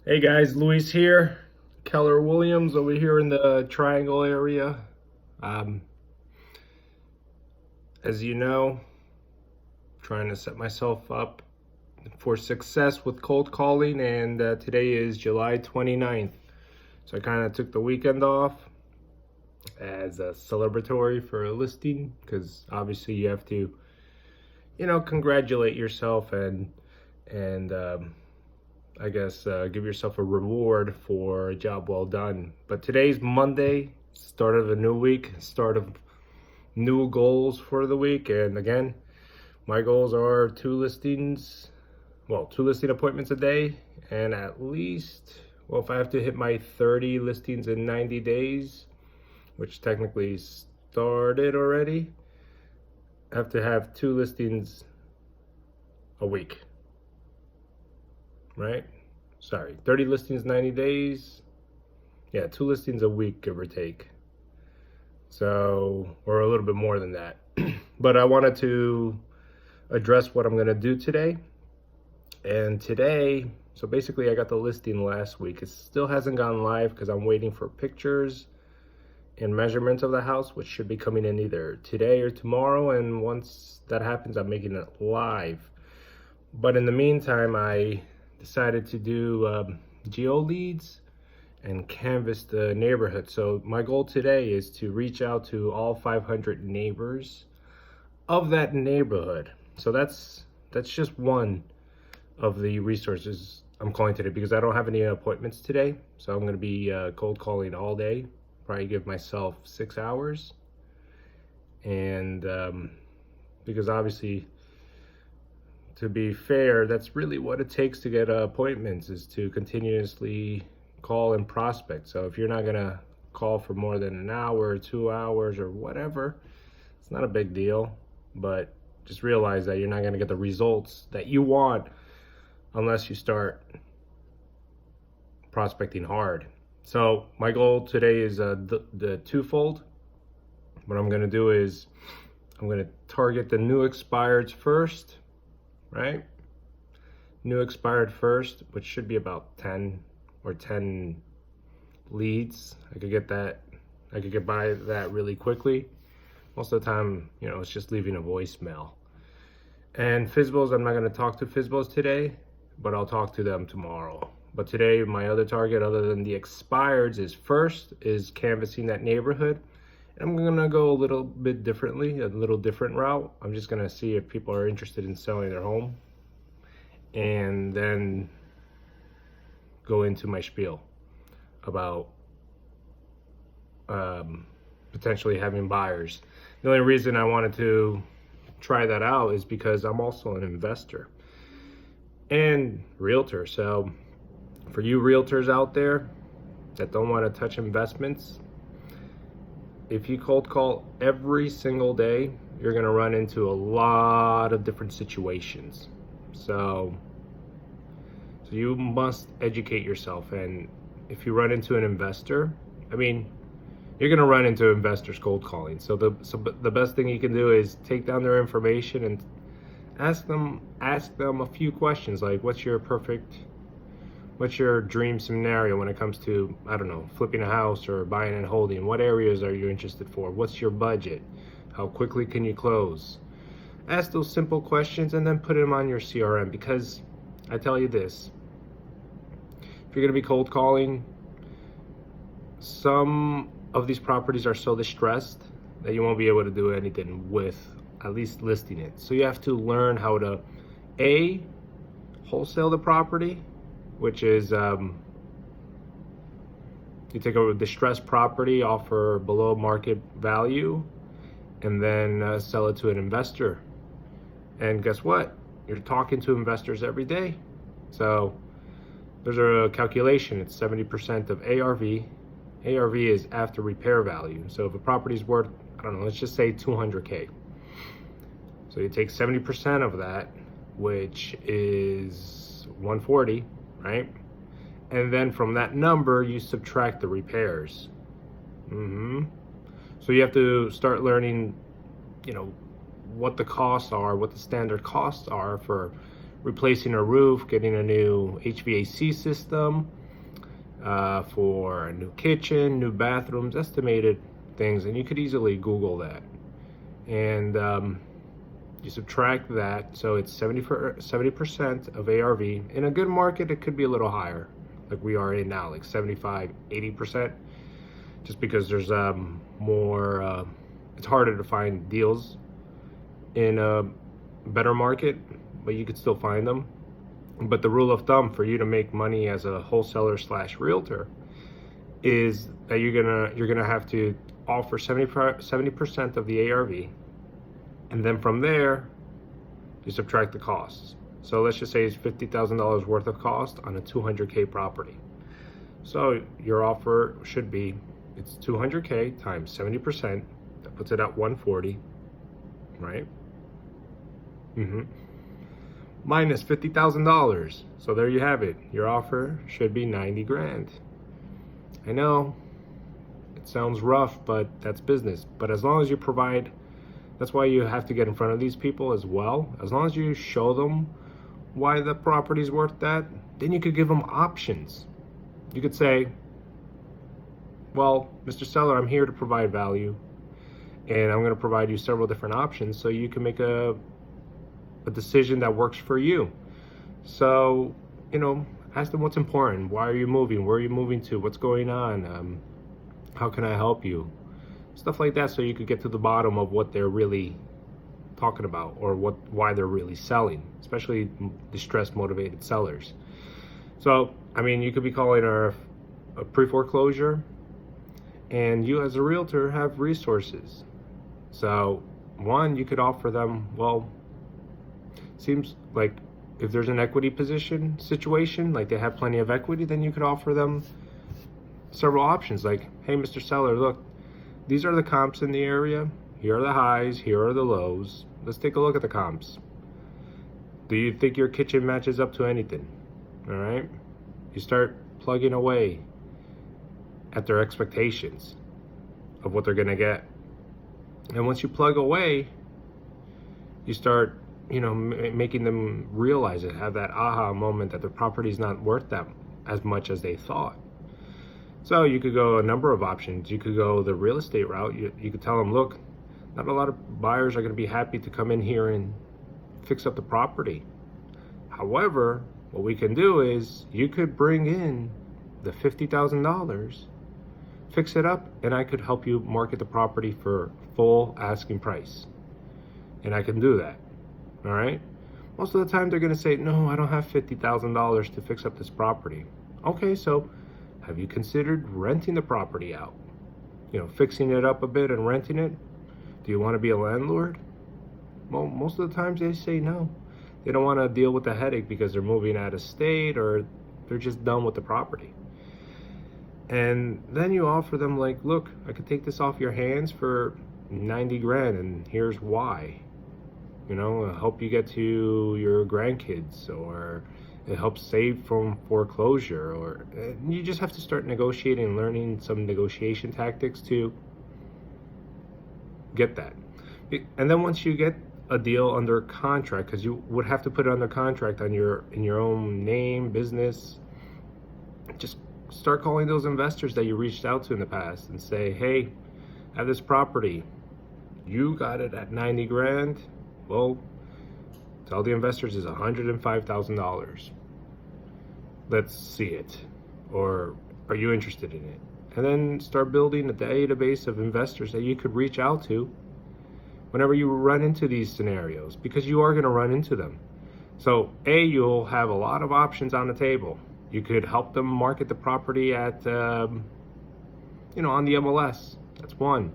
Hey guys, Luis here. Keller Williams over here in the Triangle area. Um, as you know, trying to set myself up for success with cold calling, and today is July 29th. So I kind of took the weekend off as a celebratory for a listing because obviously you have to, congratulate yourself and I guess give yourself a reward for a job well done. But today's Monday, start of a new week, start of new goals for the week. And again, my goals are two listing appointments a day, and at least, well, if I have to hit my 30 listings in 90 days, which technically started already, I have to have two listings a week, right? Sorry, 30 listings, 90 days. Yeah, two listings a week, give or take. So, or a little bit more than that. But I wanted to address what I'm going to do today. And today, so basically, I got the listing last week. It still hasn't gone live because I'm waiting for pictures and measurements of the house, which should be coming in either today or tomorrow. And once that happens, I'm making it live. But in the meantime, I decided to do geo leads and canvass the neighborhood. So my goal today is to reach out to all 500 neighbors of that neighborhood. So that's just one of the resources I'm calling today because I don't have any appointments today. So I'm going to be cold calling all day. Probably give myself 6 hours. And because obviously, to be fair, that's really what it takes to get appointments, is to continuously call and prospect. So if you're not gonna call for more than an hour or 2 hours or whatever, it's not a big deal. But just realize that you're not gonna get the results that you want unless you start prospecting hard. So my goal today is the twofold. What I'm gonna do is I'm gonna target the new expireds first, right? New expired first, which should be about 10 or 10 leads. I could get by that really quickly. Most of the time, it's just leaving a voicemail. And FSBOs, I'm not going to talk to FSBOs today, but I'll talk to them tomorrow. But today, my other target, other than the expireds, is canvassing that neighborhood. And I'm going to go a little bit differently, a little different route. I'm just going to see if people are interested in selling their home, and then go into my spiel about potentially having buyers. The only reason I wanted to try that out is because I'm also an investor and realtor. So for you realtors out there that don't want to touch investments, if you cold call every single day, you're going to run into a lot of different situations. So you must educate yourself. And if you run into an investor, you're going to run into investors cold calling. So the best thing you can do is take down their information and ask them a few questions, like what's your dream scenario when it comes to, I don't know, flipping a house or buying and holding? What areas are you interested for? What's your budget? How quickly can you close? Ask those simple questions and then put them on your CRM, because I tell you this, if you're going to be cold calling, some of these properties are so distressed that you won't be able to do anything with at least listing it. So you have to learn how to wholesale the property, which is you take a distressed property, offer below market value, and then sell it to an investor. And guess what? You're talking to investors every day. So there's a calculation. It's 70% of ARV. ARV is after repair value. So if a property's worth, I don't know, let's just say 200K. So you take 70% of that, which is 140, right? And then from that number, you subtract the repairs. So you have to start learning, what the costs are, what the standard costs are for replacing a roof, getting a new HVAC system, for a new kitchen, new bathrooms, estimated things, and you could easily Google that. And you subtract that, so it's 70% of ARV. In a good market, it could be a little higher, like we are in now, like 75, 80%, just because there's more, it's harder to find deals in a better market, but you could still find them. But the rule of thumb for you to make money as a wholesaler slash realtor is that you're gonna have to offer 70% of the ARV, and then from there you subtract the costs. So let's just say it's $50,000 worth of cost on a 200K property. So your offer should be, it's 200K times 70%, that puts it at 140, right? Minus $50,000. So there you have it. Your offer should be 90 grand. I know it sounds rough, but that's business. But as long as you provide, that's why you have to get in front of these people as well. As long as you show them why the property's worth that, then you could give them options. You could say, well, Mr. Seller, I'm here to provide value, and I'm going to provide you several different options so you can make a decision that works for you. So, ask them what's important. Why are you moving? Where are you moving to? What's going on? How can I help you? Stuff like that, so you could get to the bottom of what they're really talking about, or why they're really selling, especially distressed motivated sellers. So, you could be calling a pre-foreclosure, and you as a realtor have resources. So, one, you could offer them, well, seems like if there's an equity situation, like they have plenty of equity, then you could offer them several options. Like, hey, Mr. Seller, look, these are the comps in the area. Here are the highs, here are the lows. Let's take a look at the comps. Do you think your kitchen matches up to anything? All right. You start plugging away at their expectations of what they're going to get. And once you plug away, you start making them realize it, have that aha moment that the property is not worth that as much as they thought. So you could go a number of options. You could go the real estate route. You could tell them, look, not a lot of buyers are going to be happy to come in here and fix up the property. However, what we can do is you could bring in the $50,000, fix it up, and I could help you market the property for full asking price. And I can do that. All right. Most of the time they're going to say, no, I don't have $50,000 to fix up this property. Okay, so have you considered renting the property out? Fixing it up a bit and renting it? Do you want to be a landlord? Well, most of the times they say no. They don't want to deal with the headache because they're moving out of state, or they're just done with the property. And then you offer them, like, look, I could take this off your hands for 90 grand, and here's why. Help you get to your grandkids, or it helps save from foreclosure, or you just have to start negotiating and learning some negotiation tactics to get that. And then once you get a deal under contract, because you would have to put it under contract in your own name, business, just start calling those investors that you reached out to in the past and say, hey, I have this property. You got it at 90 grand. Well, tell the investors it's $105,000. Let's see it. Or are you interested in it? And then start building a database of investors that you could reach out to whenever you run into these scenarios, because you are going to run into them. So you'll have a lot of options on the table. You could help them market the property at, on the MLS. That's one.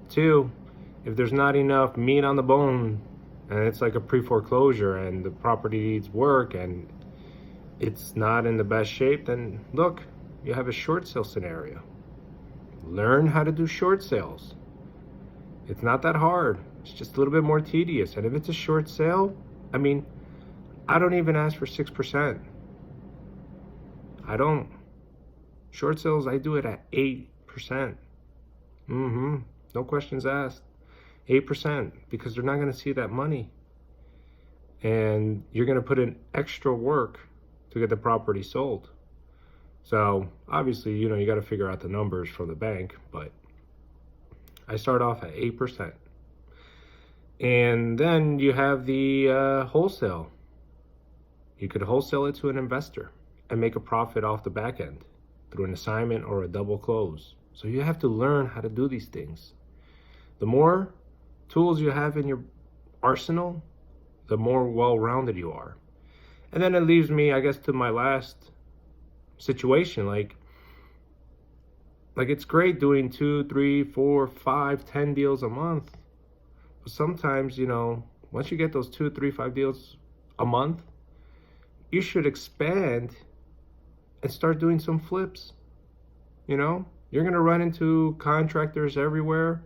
Two, if there's not enough meat on the bone, and it's like a pre-foreclosure and the property needs work and it's not in the best shape, then look, you have a short sale scenario. Learn how to do short sales. It's not that hard. It's just a little bit more tedious. And if it's a short sale, I don't even ask for 6%. I don't. Short sales, I do it at 8%. No questions asked. 8%, because they're not going to see that money. and you're going to put in extra work to get the property sold. So obviously, you got to figure out the numbers from the bank, but I start off at 8%. And then you have the wholesale. You could wholesale it to an investor and make a profit off the back end through an assignment or a double close. So you have to learn how to do these things. The more tools you have in your arsenal, the more well-rounded you are. And then it leaves me, I guess, to my last situation. Like it's great doing 2, 3, 4, 5, 10 deals a month. But sometimes, once you get those 2, 3, 5 deals a month, you should expand and start doing some flips. You're going to run into contractors everywhere.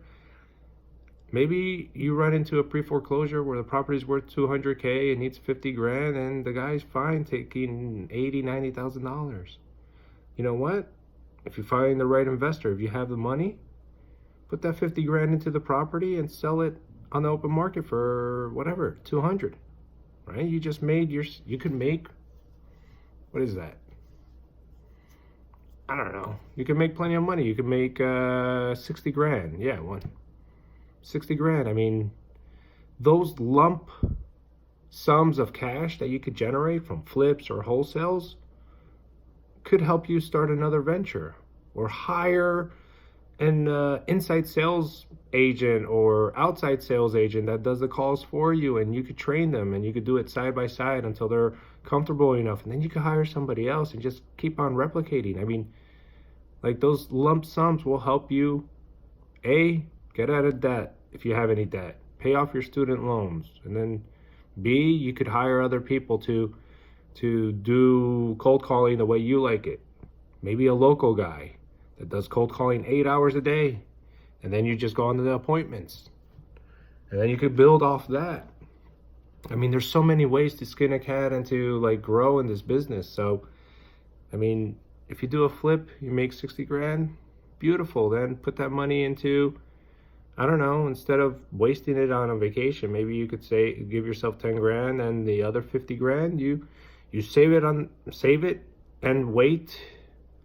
Maybe you run into a pre-foreclosure where the property's worth $200K and needs 50 grand, and the guy's fine taking $80,000, $90,000. You know what? If you find the right investor, if you have the money, put that 50 grand into the property and sell it on the open market for whatever, 200, right? You just made you could make, what is that? I don't know. You can make plenty of money. You can make 60 grand. Yeah, 60 grand. I mean, those lump sums of cash that you could generate from flips or wholesales could help you start another venture, or hire an inside sales agent or outside sales agent that does the calls for you, and you could train them and you could do it side by side until they're comfortable enough, and then you could hire somebody else and just keep on replicating. I mean, like, those lump sums will help you A, get out of debt if you have any debt, pay off your student loans, and then B, you could hire other people to do cold calling the way you like it. Maybe a local guy that does cold calling 8 hours a day, and then you just go on to the appointments, and then you could build off that. I mean, there's so many ways to skin a cat and to grow in this business. So I mean, if you do a flip, you make 60 grand, beautiful. Then put that money into, I don't know, instead of wasting it on a vacation, maybe you could give yourself 10 grand, and the other 50 grand you save it and wait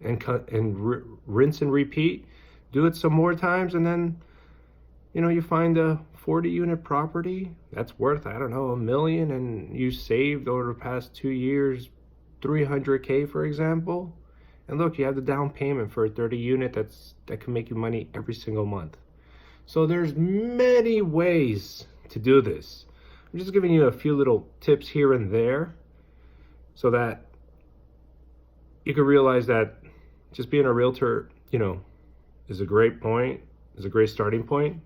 and cut and rinse and repeat. Do it some more times, and then you find a 40 unit property that's worth, I don't know, $1 million, and you saved over the past 2 years $300K, for example. And look, you have the down payment for a 30 unit that can make you money every single month. So there's many ways to do this. I'm just giving you a few little tips here and there so that you can realize that just being a realtor, is a great point, is a great starting point.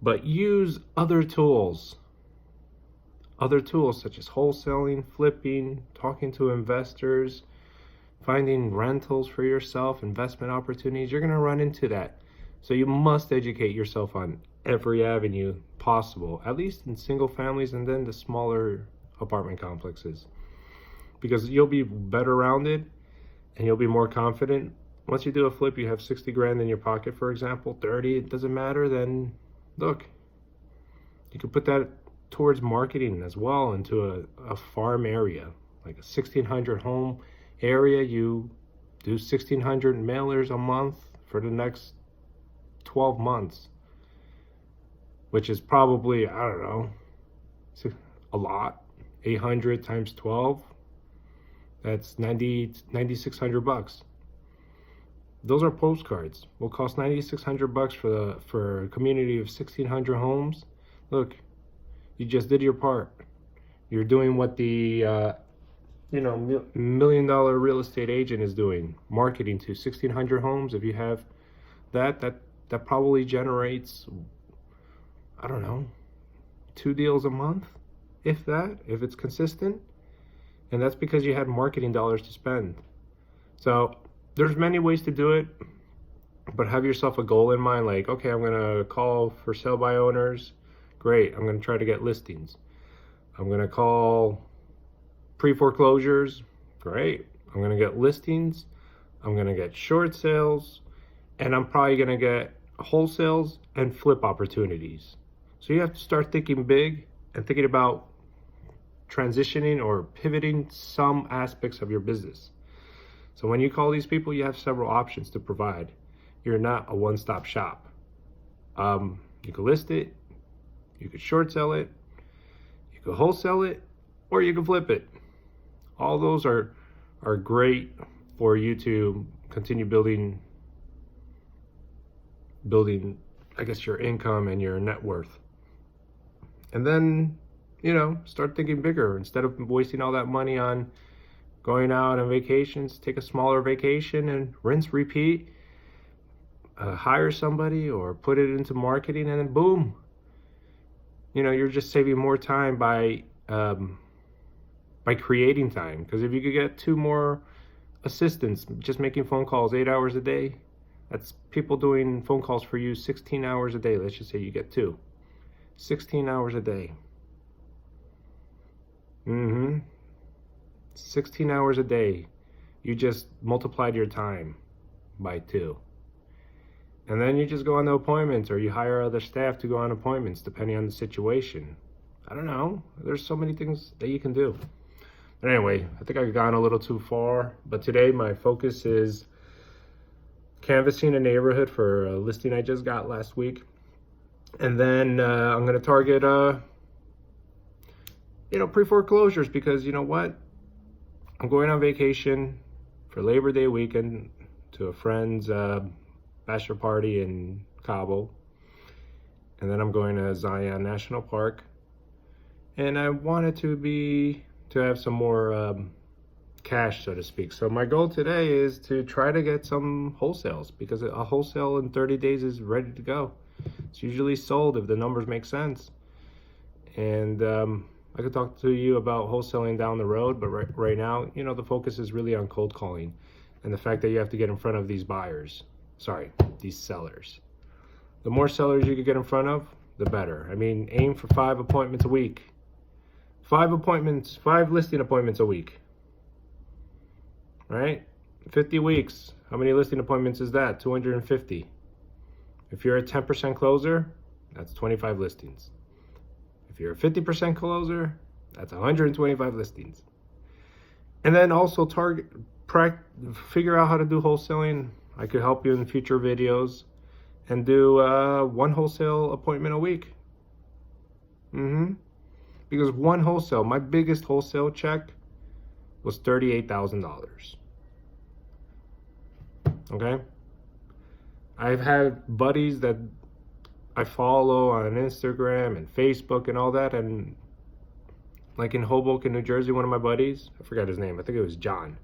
But use other tools such as wholesaling, flipping, talking to investors, finding rentals for yourself, investment opportunities. You're going to run into that. So you must educate yourself on every avenue possible, at least in single families and then the smaller apartment complexes, because you'll be better rounded and you'll be more confident. Once you do a flip, you have 60 grand in your pocket, for example, 30, it doesn't matter. Then look, you can put that towards marketing as well into a farm area, like a 1,600 home area. You do 1,600 mailers a month for the next 12 months, which is probably, I don't know, a lot. 800 times 12, that's 9,600 bucks. Those are postcards. Will cost 9,600 bucks for a community of 1,600 homes. Look, you just did your part. You're doing what the $1 million real estate agent is doing, marketing to 1,600 homes. If you have that probably generates, I don't know, 2 deals a month, if it's consistent. And that's because you had marketing dollars to spend. So there's many ways to do it, but have yourself a goal in mind. Like, okay, I'm gonna call for sale by owners. Great, I'm gonna try to get listings. I'm gonna call pre-foreclosures. Great, I'm gonna get listings. I'm gonna get short sales, and I'm probably gonna get wholesales and flip opportunities. So you have to start thinking big and thinking about transitioning or pivoting some aspects of your business. So when you call these people, you have several options to provide. You're not a one-stop shop. You could list it, you could short sell it, you could wholesale it, or you could flip it. All those are great for you to continue building, I guess, your income and your net worth. And then, start thinking bigger. Instead of wasting all that money on going out on vacations, take a smaller vacation and rinse, repeat. Hire somebody or put it into marketing, and then boom. You're just saving more time by creating time. Because if you could get 2 more assistants just making phone calls 8 hours a day, that's people doing phone calls for you 16 hours a day. Let's just say you get 2. 16 hours a day. 16 hours a day. You just multiplied your time by 2. And then you just go on the appointments, or you hire other staff to go on appointments, depending on the situation. I don't know. There's so many things that you can do. But anyway, I think I've gone a little too far. But today my focus is canvassing a neighborhood for a listing I just got last week. And then I'm going to target, pre-foreclosures, because you know what? I'm going on vacation for Labor Day weekend to a friend's bachelor party in Cabo, and then I'm going to Zion National Park, and I wanted to have some more cash, so to speak. So my goal today is to try to get some wholesales, because a wholesale in 30 days is ready to go. It's usually sold if the numbers make sense. And I could talk to you about wholesaling down the road, but right now, the focus is really on cold calling and the fact that you have to get in front of these these sellers. The more sellers you can get in front of, the better. I mean, aim for 5 appointments a week. 5 listing appointments a week. Right? 50 weeks. How many listing appointments is that? 250. If you're a 10% closer, that's 25 listings. If you're a 50% closer, that's 125 listings. And then also figure out how to do wholesaling. I could help you in future videos, and do 1 wholesale appointment a week. Because 1 wholesale, my biggest wholesale check was $38,000. Okay? I've had buddies that I follow on Instagram and Facebook and all that, and like in Hoboken, New Jersey, one of my buddies, I forgot his name, I think it was John.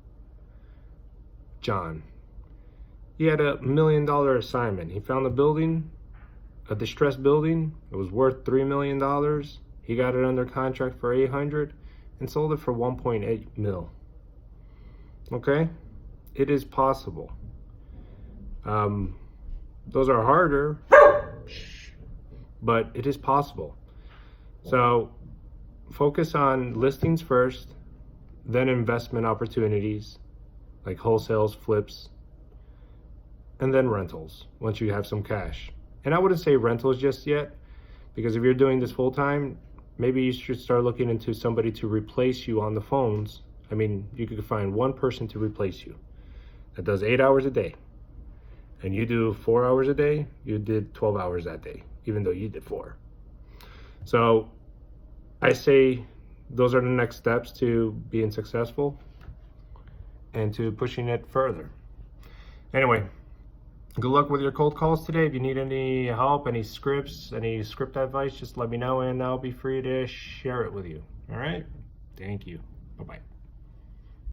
He had $1 million assignment. He found a building, a distressed building. It was worth $3 million. He got it under contract for $800 and sold it for $1.8 million. Okay? It is possible. Those are harder, but it is possible. So focus on listings first, then investment opportunities like wholesales, flips, and then rentals once you have some cash. And I wouldn't say rentals just yet, because if you're doing this full time, maybe you should start looking into somebody to replace you on the phones. I mean, you could find 1 person to replace you that does 8 hours a day, and you do 4 hours a day. You did 12 hours that day, even though you did 4. So I say those are the next steps to being successful and to pushing it further. Anyway, good luck with your cold calls today. If you need any help, any scripts, any script advice, just let me know and I'll be free to share it with you. All right? Thank you. Bye-bye.